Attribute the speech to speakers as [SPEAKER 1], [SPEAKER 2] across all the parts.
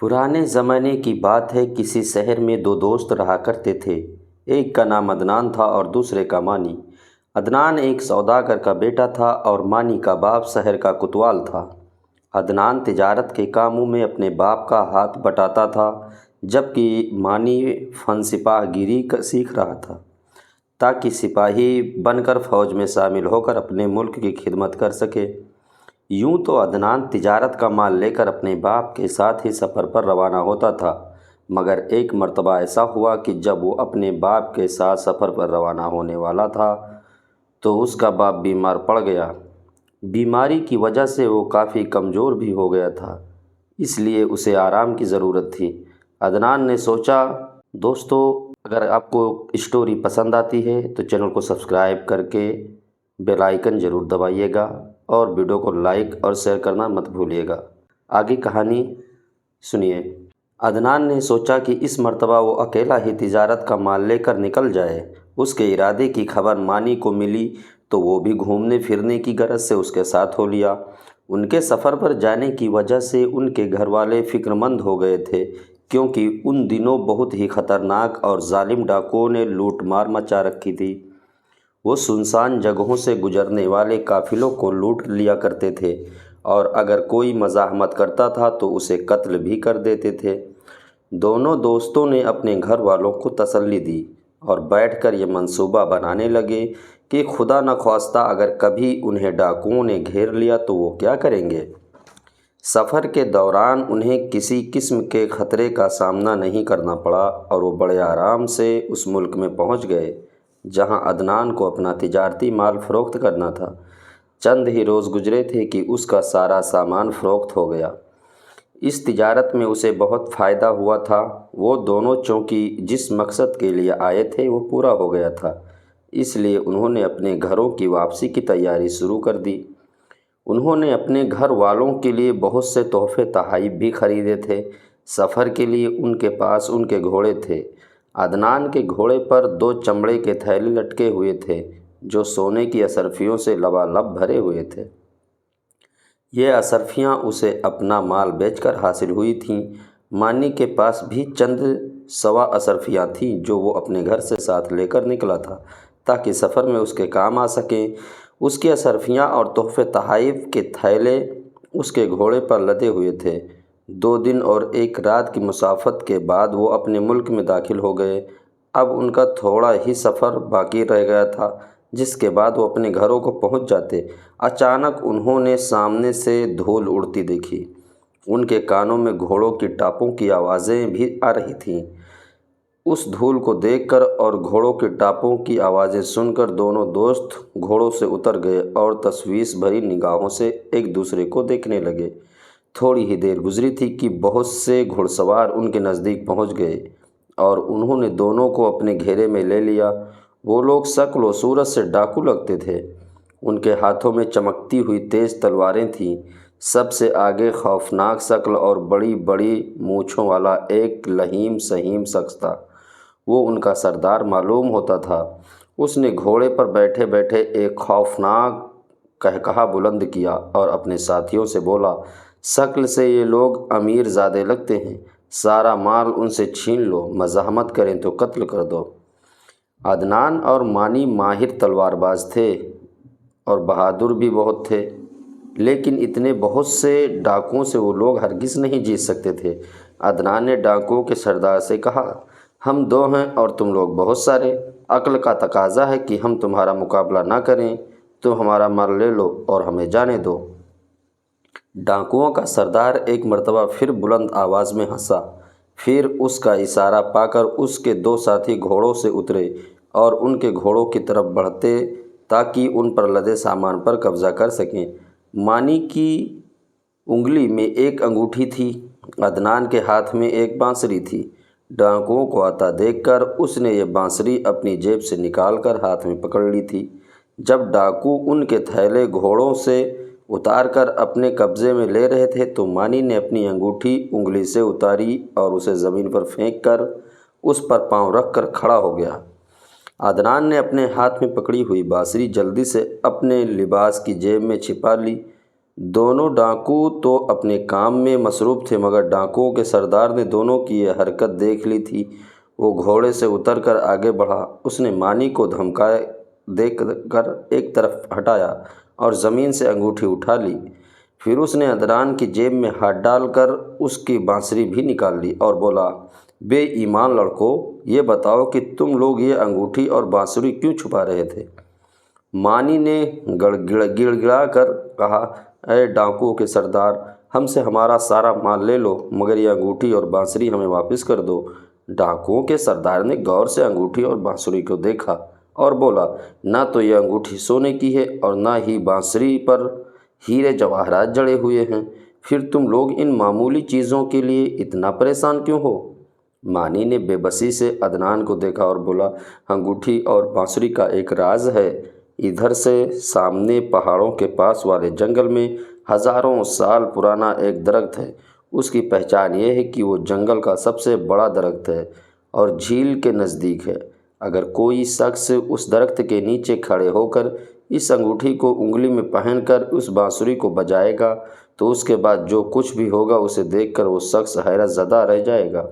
[SPEAKER 1] پرانے زمانے کی بات ہے، کسی شہر میں دو دوست رہا کرتے تھے۔ ایک کا نام عدنان تھا اور دوسرے کا مانی۔ عدنان ایک سوداگر کا بیٹا تھا اور مانی کا باپ شہر کا کوتوال تھا۔ عدنان تجارت کے کاموں میں اپنے باپ کا ہاتھ بٹاتا تھا، جبکہ مانی فن سپاہ گیری سیکھ رہا تھا تاکہ سپاہی بن کر فوج میں شامل ہو کر اپنے ملک کی خدمت کر سکے۔ یوں تو عدنان تجارت کا مال لے کر اپنے باپ کے ساتھ ہی سفر پر روانہ ہوتا تھا، مگر ایک مرتبہ ایسا ہوا کہ جب وہ اپنے باپ کے ساتھ سفر پر روانہ ہونے والا تھا تو اس کا باپ بیمار پڑ گیا۔ بیماری کی وجہ سے وہ کافی کمزور بھی ہو گیا تھا، اس لیے اسے آرام کی ضرورت تھی۔ عدنان نے سوچا، دوستو اگر آپ کو اسٹوری پسند آتی ہے تو چینل کو سبسکرائب کر کے بیل آئیکن ضرور دبائیے گا اور ویڈیو کو لائک اور شیئر کرنا مت بھولیے گا۔ آگے کہانی سنیے۔ عدنان نے سوچا کہ اس مرتبہ وہ اکیلا ہی تجارت کا مال لے کر نکل جائے۔ اس کے ارادے کی خبر مانی کو ملی تو وہ بھی گھومنے پھرنے کی غرض سے اس کے ساتھ ہو لیا۔ ان کے سفر پر جانے کی وجہ سے ان کے گھر والے فکر مند ہو گئے تھے، کیونکہ ان دنوں بہت ہی خطرناک اور ظالم ڈاکوؤں نے لوٹ مار مچا رکھی تھی۔ وہ سنسان جگہوں سے گزرنے والے قافلوں کو لوٹ لیا کرتے تھے اور اگر کوئی مزاحمت کرتا تھا تو اسے قتل بھی کر دیتے تھے۔ دونوں دوستوں نے اپنے گھر والوں کو تسلی دی اور بیٹھ کر یہ منصوبہ بنانے لگے کہ خدا نخواستہ اگر کبھی انہیں ڈاکوؤں نے گھیر لیا تو وہ کیا کریں گے۔ سفر کے دوران انہیں کسی قسم کے خطرے کا سامنا نہیں کرنا پڑا اور وہ بڑے آرام سے اس ملک میں پہنچ گئے جہاں عدنان کو اپنا تجارتی مال فروخت کرنا تھا۔ چند ہی روز گزرے تھے کہ اس کا سارا سامان فروخت ہو گیا۔ اس تجارت میں اسے بہت فائدہ ہوا تھا۔ وہ دونوں چونکہ جس مقصد کے لیے آئے تھے وہ پورا ہو گیا تھا، اس لیے انہوں نے اپنے گھروں کی واپسی کی تیاری شروع کر دی۔ انہوں نے اپنے گھر والوں کے لیے بہت سے تحفے تحائف بھی خریدے تھے۔ سفر کے لیے ان کے پاس ان کے گھوڑے تھے۔ عدنان کے گھوڑے پر 2 چمڑے کے تھیلے لٹکے ہوئے تھے جو سونے کی اصرفیوں سے لبالب بھرے ہوئے تھے۔ یہ اصرفیاں اسے اپنا مال بیچ کر حاصل ہوئی تھیں۔ مانی کے پاس بھی چند سوا اصرفیاں تھیں جو وہ اپنے گھر سے ساتھ لے کر نکلا تھا تاکہ سفر میں اس کے کام آ سکیں۔ اس کی اصرفیاں اور تحفے تحائف کے تھیلے اس کے گھوڑے پر لدے ہوئے تھے۔ 2 دن اور 1 رات کی مسافت کے بعد وہ اپنے ملک میں داخل ہو گئے۔ اب ان کا تھوڑا ہی سفر باقی رہ گیا تھا، جس کے بعد وہ اپنے گھروں کو پہنچ جاتے۔ اچانک انہوں نے سامنے سے دھول اڑتی دیکھی۔ ان کے کانوں میں گھوڑوں کی ٹاپوں کی آوازیں بھی آ رہی تھیں۔ اس دھول کو دیکھ کر اور گھوڑوں کی ٹاپوں کی آوازیں سن کر دونوں دوست گھوڑوں سے اتر گئے اور تشویش بھری نگاہوں سے ایک دوسرے کو دیکھنے لگے۔ تھوڑی ہی دیر گزری تھی کہ بہت سے گھڑ سوار ان کے نزدیک پہنچ گئے اور انہوں نے دونوں کو اپنے گھیرے میں لے لیا۔ وہ لوگ شکل و صورت سے ڈاکو لگتے تھے۔ ان کے ہاتھوں میں چمکتی ہوئی تیز تلواریں تھیں۔ سب سے آگے خوفناک شکل اور بڑی بڑی مونچھوں والا ایک لہیم سہیم شخص تھا۔ وہ ان کا سردار معلوم ہوتا تھا۔ اس نے گھوڑے پر بیٹھے بیٹھے ایک خوفناک قہقہہ بلند کیا اور اپنے ساتھیوں سے بولا، شکل سے یہ لوگ امیر زادے لگتے ہیں، سارا مال ان سے چھین لو، مزاحمت کریں تو قتل کر دو۔ عدنان اور مانی ماہر تلوار باز تھے اور بہادر بھی بہت تھے، لیکن اتنے بہت سے ڈاکوؤں سے وہ لوگ ہرگز نہیں جیت سکتے تھے۔ عدنان نے ڈاکوؤں کے سردار سے کہا، ہم 2 ہیں اور تم لوگ بہت سارے، عقل کا تقاضا ہے کہ ہم تمہارا مقابلہ نہ کریں، تم ہمارا مال لے لو اور ہمیں جانے دو۔ ڈاکوؤں کا سردار ایک مرتبہ پھر بلند آواز میں ہنسا، پھر اس کا اشارہ پا کر اس کے 2 ساتھی گھوڑوں سے اترے اور ان کے گھوڑوں کی طرف بڑھتے تاکہ ان پر لدے سامان پر قبضہ کر سکیں۔ مانی کی انگلی میں ایک انگوٹھی تھی، عدنان کے ہاتھ میں ایک بانسری تھی۔ ڈاکوؤں کو آتا دیکھ کر اس نے یہ بانسری اپنی جیب سے نکال کر ہاتھ میں پکڑ لی تھی۔ جب ڈاکو ان کے تھیلے گھوڑوں سے اتار کر اپنے قبضے میں لے رہے تھے تو مانی نے اپنی انگوٹھی انگلی سے اتاری اور اسے زمین پر پھینک کر اس پر پاؤں رکھ کر کھڑا ہو گیا۔ عدنان نے اپنے ہاتھ میں پکڑی ہوئی بانسری جلدی سے اپنے لباس کی جیب میں چھپا لی دونوں ڈاکو تو اپنے کام میں مصروف تھے، مگر ڈاکوؤں کے سردار نے دونوں کی یہ حرکت دیکھ لی تھی۔ وہ گھوڑے سے اتر کر آگے بڑھا، اس نے مانی کو دھمکائے دیکھ کر ایک طرف ہٹایا اور زمین سے انگوٹھی اٹھا لی۔ پھر اس نے عدنان کی جیب میں ہاتھ ڈال کر اس کی بانسری بھی نکال لی اور بولا، بے ایمان لڑکو، یہ بتاؤ کہ تم لوگ یہ انگوٹھی اور بانسری کیوں چھپا رہے تھے؟ مانی نے گڑ گڑا کر کہا، اے ڈاکوؤں کے سردار، ہم سے ہمارا سارا مال لے لو، مگر یہ انگوٹھی اور بانسری ہمیں واپس کر دو۔ ڈاکوؤں کے سردار نے غور سے انگوٹھی اور بانسری کو دیکھا اور بولا، نہ تو یہ انگوٹھی سونے کی ہے اور نہ ہی بانسری پر ہیرے جواہرات جڑے ہوئے ہیں، پھر تم لوگ ان معمولی چیزوں کے لیے اتنا پریشان کیوں ہو؟ مانی نے بے بسی سے عدنان کو دیکھا اور بولا، انگوٹھی اور بانسری کا ایک راز ہے۔ ادھر سے سامنے پہاڑوں کے پاس والے جنگل میں ہزاروں سال پرانا ایک درخت ہے۔ اس کی پہچان یہ ہے کہ وہ جنگل کا سب سے بڑا درخت ہے اور جھیل کے نزدیک ہے۔ اگر کوئی شخص اس درخت کے نیچے کھڑے ہو کر اس انگوٹھی کو انگلی میں پہن کر اس بانسری کو بجائے گا تو اس کے بعد جو کچھ بھی ہوگا اسے دیکھ کر وہ شخص حیرت زدہ رہ جائے گا۔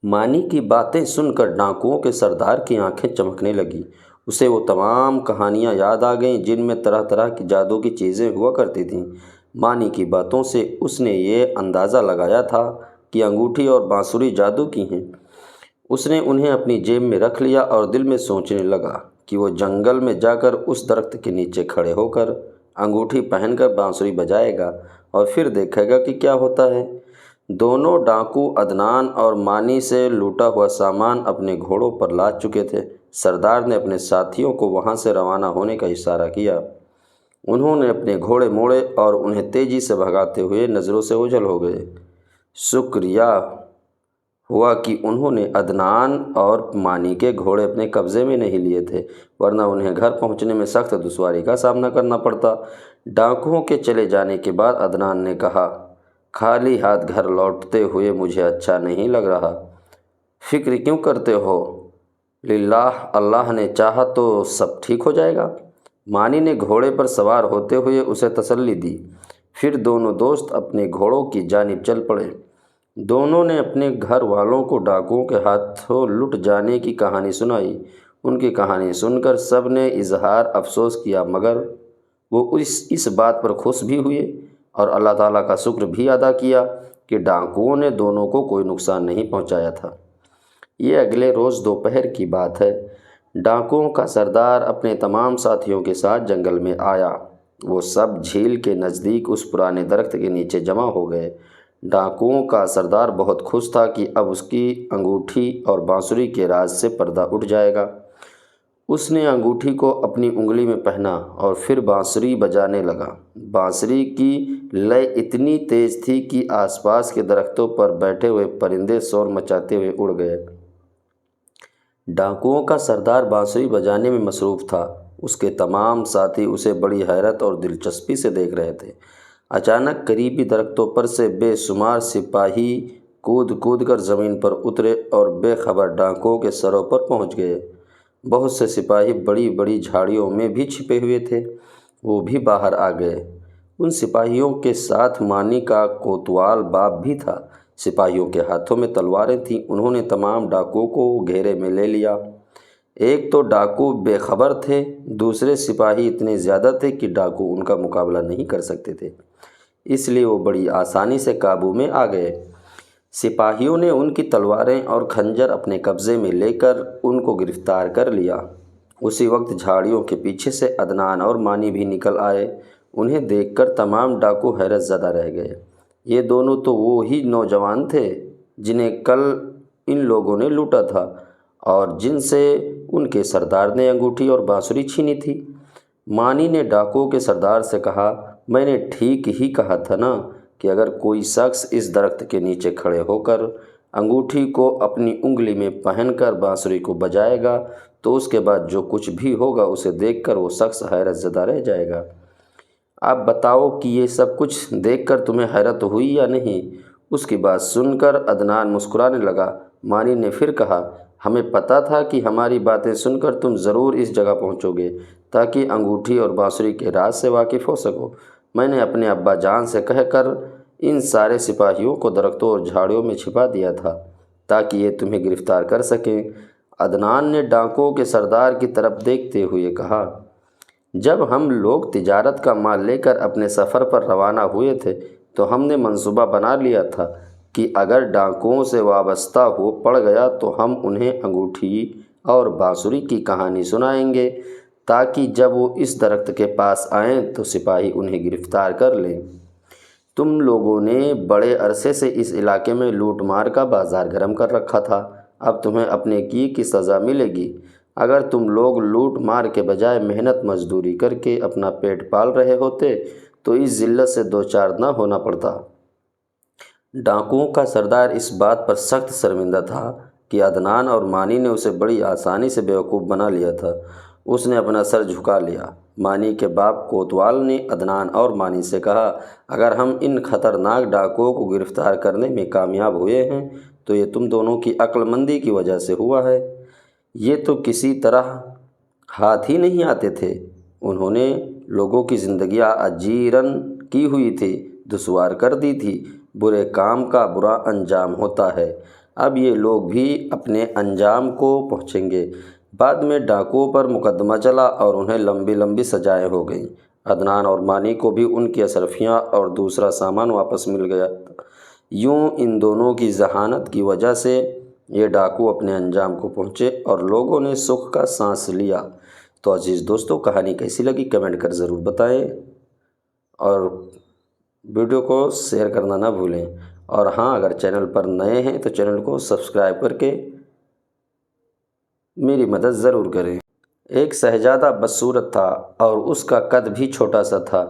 [SPEAKER 1] مانی کی باتیں سن کر ڈاکوؤں کے سردار کی آنکھیں چمکنے لگیں۔ اسے وہ تمام کہانیاں یاد آ گئیں جن میں طرح طرح کی جادو کی چیزیں ہوا کرتی تھیں۔ مانی کی باتوں سے اس نے یہ اندازہ لگایا تھا کہ انگوٹھی اور بانسری جادو کی ہیں۔ اس نے انہیں اپنی جیب میں رکھ لیا اور دل میں سوچنے لگا کہ وہ جنگل میں جا کر اس درخت کے نیچے کھڑے ہو کر انگوٹھی پہن کر بانسری بجائے گا اور پھر دیکھے گا کہ کیا ہوتا ہے۔ دونوں ڈاکو عدنان اور مانی سے لوٹا ہوا سامان اپنے گھوڑوں پر لاد چکے تھے۔ سردار نے اپنے ساتھیوں کو وہاں سے روانہ ہونے کا اشارہ کیا۔ انہوں نے اپنے گھوڑے موڑے اور انہیں تیزی سے بھگاتے ہوئے نظروں سے اوجھل ہو گئے۔ شکریہ ہوا کہ انہوں نے عدنان اور مانی کے گھوڑے اپنے قبضے میں نہیں لیے تھے، ورنہ انہیں گھر پہنچنے میں سخت دشواری کا سامنا کرنا پڑتا۔ ڈاکوؤں کے چلے جانے کے بعد عدنان نے کہا، خالی ہاتھ گھر لوٹتے ہوئے مجھے اچھا نہیں لگ رہا۔ فکر کیوں کرتے ہو؟ للہ، اللہ نے چاہا تو سب ٹھیک ہو جائے گا۔ مانی نے گھوڑے پر سوار ہوتے ہوئے اسے تسلی دی۔ پھر دونوں دوست اپنے گھوڑوں کی جانب چل پڑے۔ دونوں نے اپنے گھر والوں کو ڈاکوؤں کے ہاتھوں لٹ جانے کی کہانی سنائی۔ ان کی کہانی سن کر سب نے اظہار افسوس کیا، مگر وہ اس بات پر خوش بھی ہوئے اور اللہ تعالیٰ کا شکر بھی ادا کیا کہ ڈاکوؤں نے دونوں کو کوئی نقصان نہیں پہنچایا تھا۔ یہ اگلے روز دوپہر کی بات ہے۔ ڈاکوؤں کا سردار اپنے تمام ساتھیوں کے ساتھ جنگل میں آیا۔ وہ سب جھیل کے نزدیک اس پرانے درخت کے نیچے جمع ہو گئے۔ ڈاکوؤں کا سردار بہت خوش تھا کہ اب اس کی انگوٹھی اور بانسری کے راز سے پردہ اٹھ جائے گا۔ اس نے انگوٹھی کو اپنی انگلی میں پہنا اور پھر بانسری بجانے لگا۔ بانسری کی لے اتنی تیز تھی کہ آس پاس کے درختوں پر بیٹھے ہوئے پرندے شور مچاتے ہوئے اڑ گئے۔ ڈاکوؤں کا سردار بانسری بجانے میں مصروف تھا۔ اس کے تمام ساتھی اسے بڑی حیرت اور دلچسپی سے دیکھ رہے تھے۔ اچانک قریبی درختوں پر سے بے شمار سپاہی کود کود کر زمین پر اترے اور بے خبر ڈاکوؤں کے سروں پر پہنچ گئے۔ بہت سے سپاہی بڑی بڑی جھاڑیوں میں بھی چھپے ہوئے تھے، وہ بھی باہر آ گئے۔ ان سپاہیوں کے ساتھ مانی کا کوتوال باپ بھی تھا۔ سپاہیوں کے ہاتھوں میں تلواریں تھیں۔ انہوں نے تمام ڈاکوؤں کو گھیرے میں لے لیا۔ ایک تو ڈاکو بے خبر تھے، دوسرے سپاہی اتنے زیادہ تھے کہ ڈاکو ان کا مقابلہ نہیں کر سکتے تھے، اس لیے وہ بڑی آسانی سے قابو میں آ گئے۔ سپاہیوں نے ان کی تلواریں اور خنجر اپنے قبضے میں لے کر ان کو گرفتار کر لیا۔ اسی وقت جھاڑیوں کے پیچھے سے عدنان اور مانی بھی نکل آئے۔ انہیں دیکھ کر تمام ڈاکو حیرت زدہ رہ گئے۔ یہ دونوں تو وہی نوجوان تھے جنہیں کل ان لوگوں نے لوٹا تھا اور جن سے ان کے سردار نے انگوٹھی اور بانسری چھینی تھی۔ مانی نے ڈاکوؤں کے سردار سے کہا، میں نے ٹھیک ہی کہا تھا نا کہ اگر کوئی شخص اس درخت کے نیچے کھڑے ہو کر انگوٹھی کو اپنی انگلی میں پہن کر بانسری کو بجائے گا تو اس کے بعد جو کچھ بھی ہوگا اسے دیکھ کر وہ شخص حیرت زدہ رہ جائے گا۔ اب بتاؤ کہ یہ سب کچھ دیکھ کر تمہیں حیرت ہوئی یا نہیں؟ اس کی بات سن کر عدنان مسکرانے لگا۔ مانی نے پھر کہا، ہمیں پتہ تھا کہ ہماری باتیں سن کر تم ضرور اس جگہ پہنچو گے تاکہ انگوٹھی اور بانسری کے راز سے واقف ہو سکو، میں نے اپنے ابا جان سے کہہ کر ان سارے سپاہیوں کو درختوں اور جھاڑیوں میں چھپا دیا تھا تاکہ یہ تمہیں گرفتار کر سکیں۔ عدنان نے ڈاکوؤں کے سردار کی طرف دیکھتے ہوئے کہا، جب ہم لوگ تجارت کا مال لے کر اپنے سفر پر روانہ ہوئے تھے تو ہم نے منصوبہ بنا لیا تھا کہ اگر ڈاکوؤں سے وابستہ ہو پڑ گیا تو ہم انہیں انگوٹھی اور بانسری کی کہانی سنائیں گے تاکہ جب وہ اس درخت کے پاس آئیں تو سپاہی انہیں گرفتار کر لیں۔ تم لوگوں نے بڑے عرصے سے اس علاقے میں لوٹ مار کا بازار گرم کر رکھا تھا، اب تمہیں اپنے کی سزا ملے گی۔ اگر تم لوگ لوٹ مار کے بجائے محنت مزدوری کر کے اپنا پیٹ پال رہے ہوتے تو اس ذلت سے دوچار نہ ہونا پڑتا۔ ڈاکوؤں کا سردار اس بات پر سخت شرمندہ تھا کہ عدنان اور مانی نے اسے بڑی آسانی سے بیوقوف بنا لیا تھا۔ اس نے اپنا سر جھکا لیا۔ مانی کے باپ کوتوال نے عدنان اور مانی سے کہا، اگر ہم ان خطرناک ڈاکوؤں کو گرفتار کرنے میں کامیاب ہوئے ہیں تو یہ تم دونوں کی عقل مندی کی وجہ سے ہوا ہے۔ یہ تو کسی طرح ہاتھ ہی نہیں آتے تھے۔ انہوں نے لوگوں کی زندگیاں اجیرن کی ہوئی تھی، دشوار کر دی تھی۔ برے کام کا برا انجام ہوتا ہے، اب یہ لوگ بھی اپنے انجام کو پہنچیں گے۔ بعد میں ڈاکوؤں پر مقدمہ چلا اور انہیں لمبی لمبی سزائیں ہو گئیں۔ عدنان اور مانی کو بھی ان کی اشرفیاں اور دوسرا سامان واپس مل گیا۔ یوں ان دونوں کی ذہانت کی وجہ سے یہ ڈاکو اپنے انجام کو پہنچے اور لوگوں نے سکھ کا سانس لیا۔ تو عزیز دوستو، کہانی کیسی لگی کمنٹ کر ضرور بتائیں اور ویڈیو کو شیئر کرنا نہ بھولیں، اور ہاں، اگر چینل پر نئے ہیں تو چینل کو سبسکرائب کر کے میری مدد ضرور کریں۔ ایک شہزادہ بدصورت تھا اور اس کا قد بھی چھوٹا سا تھا۔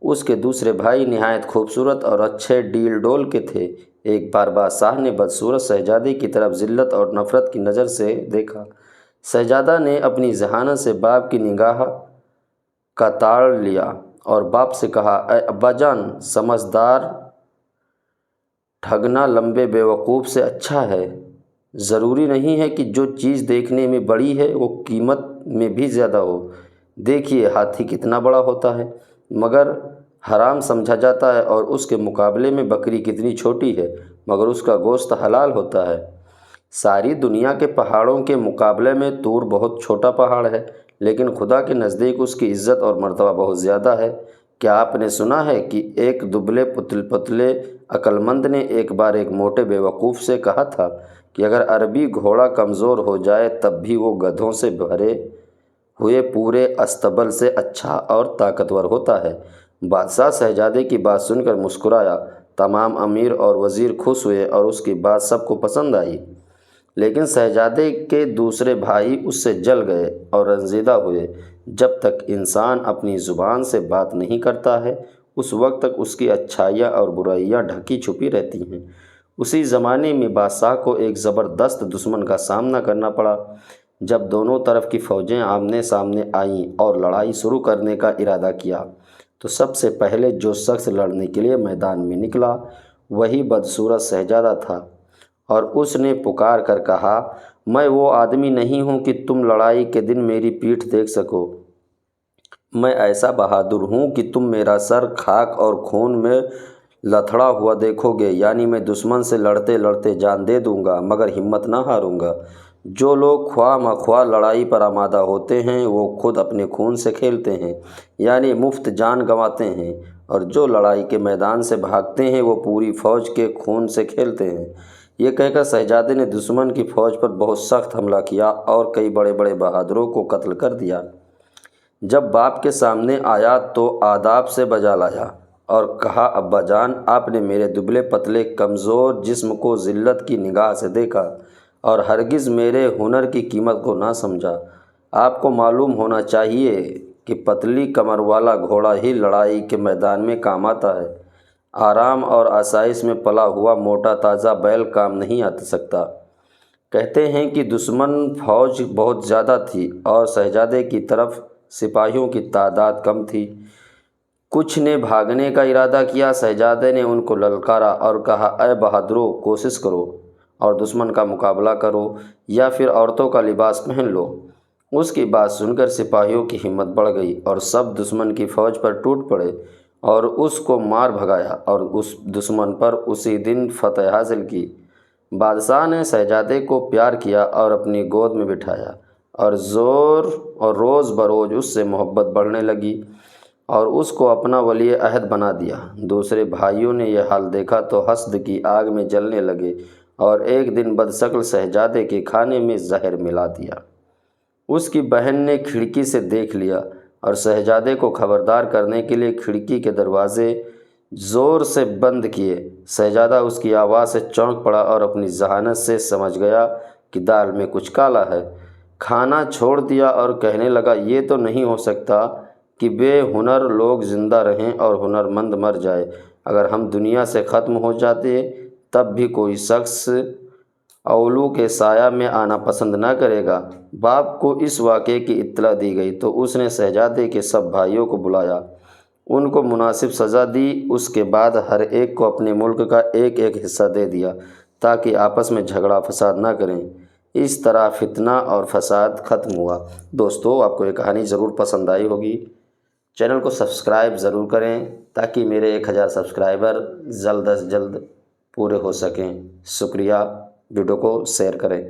[SPEAKER 1] اس کے دوسرے بھائی نہایت خوبصورت اور اچھے ڈیل ڈول کے تھے۔ ایک بار بادشاہ نے بدصورت شہزادے کی طرف ذلت اور نفرت کی نظر سے دیکھا۔ شہزادہ نے اپنی ذہانت سے باپ کی نگاہ کا تاڑ لیا اور باپ سے کہا، اے ابا جان، سمجھدار ٹھگنا لمبے بیوقوف سے اچھا ہے۔ ضروری نہیں ہے کہ جو چیز دیکھنے میں بڑی ہے وہ قیمت میں بھی زیادہ ہو۔ دیکھیے ہاتھی کتنا بڑا ہوتا ہے مگر حرام سمجھا جاتا ہے، اور اس کے مقابلے میں بکری کتنی چھوٹی ہے مگر اس کا گوشت حلال ہوتا ہے۔ ساری دنیا کے پہاڑوں کے مقابلے میں طور بہت چھوٹا پہاڑ ہے، لیکن خدا کے نزدیک اس کی عزت اور مرتبہ بہت زیادہ ہے۔ کیا آپ نے سنا ہے کہ ایک دبلے پتلے عقل مند نے ایک بار ایک موٹے بیوقوف سے کہا تھا کہ اگر عربی گھوڑا کمزور ہو جائے تب بھی وہ گدھوں سے بھرے ہوئے پورے استبل سے اچھا اور طاقتور ہوتا ہے۔ بادشاہ شہزادے کی بات سن کر مسکرایا۔ تمام امیر اور وزیر خوش ہوئے اور اس کی بات سب کو پسند آئی، لیکن شہزادے کے دوسرے بھائی اس سے جل گئے اور رنجیدہ ہوئے۔ جب تک انسان اپنی زبان سے بات نہیں کرتا ہے اس وقت تک اس کی اچھائیاں اور برائیاں ڈھکی چھپی رہتی ہیں۔ اسی زمانے میں بادشاہ کو ایک زبردست دشمن کا سامنا کرنا پڑا۔ جب دونوں طرف کی فوجیں آمنے سامنے آئیں اور لڑائی شروع کرنے کا ارادہ کیا تو سب سے پہلے جو شخص لڑنے کے لیے میدان میں نکلا وہی بدصورت شہزادہ تھا، اور اس نے پکار کر کہا، میں وہ آدمی نہیں ہوں کہ تم لڑائی کے دن میری پیٹھ دیکھ سکو۔ میں ایسا بہادر ہوں کہ تم میرا سر خاک اور خون میں لتھڑا ہوا دیکھو گے، یعنی میں دشمن سے لڑتے لڑتے جان دے دوں گا مگر ہمت نہ ہاروں گا۔ جو لوگ خواہ مخواہ لڑائی پر آمادہ ہوتے ہیں وہ خود اپنے خون سے کھیلتے ہیں، یعنی مفت جان گنواتے ہیں، اور جو لڑائی کے میدان سے بھاگتے ہیں وہ پوری فوج کے خون سے کھیلتے ہیں۔ یہ کہہ کر شہزادے نے دشمن کی فوج پر بہت سخت حملہ کیا اور کئی بڑے بڑے بہادروں کو قتل کر دیا۔ جب باپ کے سامنے آیا تو آداب سے بجا لایا اور کہا، ابا جان، آپ نے میرے دبلے پتلے کمزور جسم کو ذلت کی نگاہ سے دیکھا اور ہرگز میرے ہنر کی قیمت کو نہ سمجھا۔ آپ کو معلوم ہونا چاہیے کہ پتلی کمر والا گھوڑا ہی لڑائی کے میدان میں کام آتا ہے۔ آرام اور آسائش میں پلا ہوا موٹا تازہ بیل کام نہیں آ سکتا۔ کہتے ہیں کہ دشمن فوج بہت زیادہ تھی اور شہزادے کی طرف سپاہیوں کی تعداد کم تھی۔ کچھ نے بھاگنے کا ارادہ کیا۔ شہزادے نے ان کو للکارا اور کہا، اے بہادروں، کوشش کرو اور دشمن کا مقابلہ کرو یا پھر عورتوں کا لباس پہن لو۔ اس کی بات سن کر سپاہیوں کی ہمت بڑھ گئی اور سب دشمن کی فوج پر ٹوٹ پڑے اور اس کو مار بھگایا اور اس دشمن پر اسی دن فتح حاصل کی۔ بادشاہ نے شہزادے کو پیار کیا اور اپنی گود میں بٹھایا اور روز بروز اس سے محبت بڑھنے لگی اور اس کو اپنا ولی عہد بنا دیا۔ دوسرے بھائیوں نے یہ حال دیکھا تو حسد کی آگ میں جلنے لگے اور ایک دن بدشکل شہزادے کے کھانے میں زہر ملا دیا۔ اس کی بہن نے کھڑکی سے دیکھ لیا اور شہزادے کو خبردار کرنے کے لیے کھڑکی کے دروازے زور سے بند کیے۔ شہزادہ اس کی آواز سے چونک پڑا اور اپنی ذہانت سے سمجھ گیا کہ دال میں کچھ کالا ہے۔ کھانا چھوڑ دیا اور کہنے لگا، یہ تو نہیں ہو سکتا کہ بے ہنر لوگ زندہ رہیں اور ہنرمند مر جائے۔ اگر ہم دنیا سے ختم ہو جاتے تب بھی کوئی شخص اولو کے سایہ میں آنا پسند نہ کرے گا۔ باپ کو اس واقعے کی اطلاع دی گئی تو اس نے شہزادے کے سب بھائیوں کو بلایا، ان کو مناسب سزا دی۔ اس کے بعد ہر ایک کو اپنے ملک کا ایک ایک حصہ دے دیا تاکہ آپس میں جھگڑا فساد نہ کریں۔ اس طرح فتنہ اور فساد ختم ہوا۔ دوستو، آپ کو یہ کہانی ضرور پسند آئی ہوگی۔ چینل کو سبسکرائب ضرور کریں تاکہ میرے 1000 سبسکرائبر جلد از جلد پورے ہو سکیں۔ شکریہ۔ ویڈیو کو شیئر کریں۔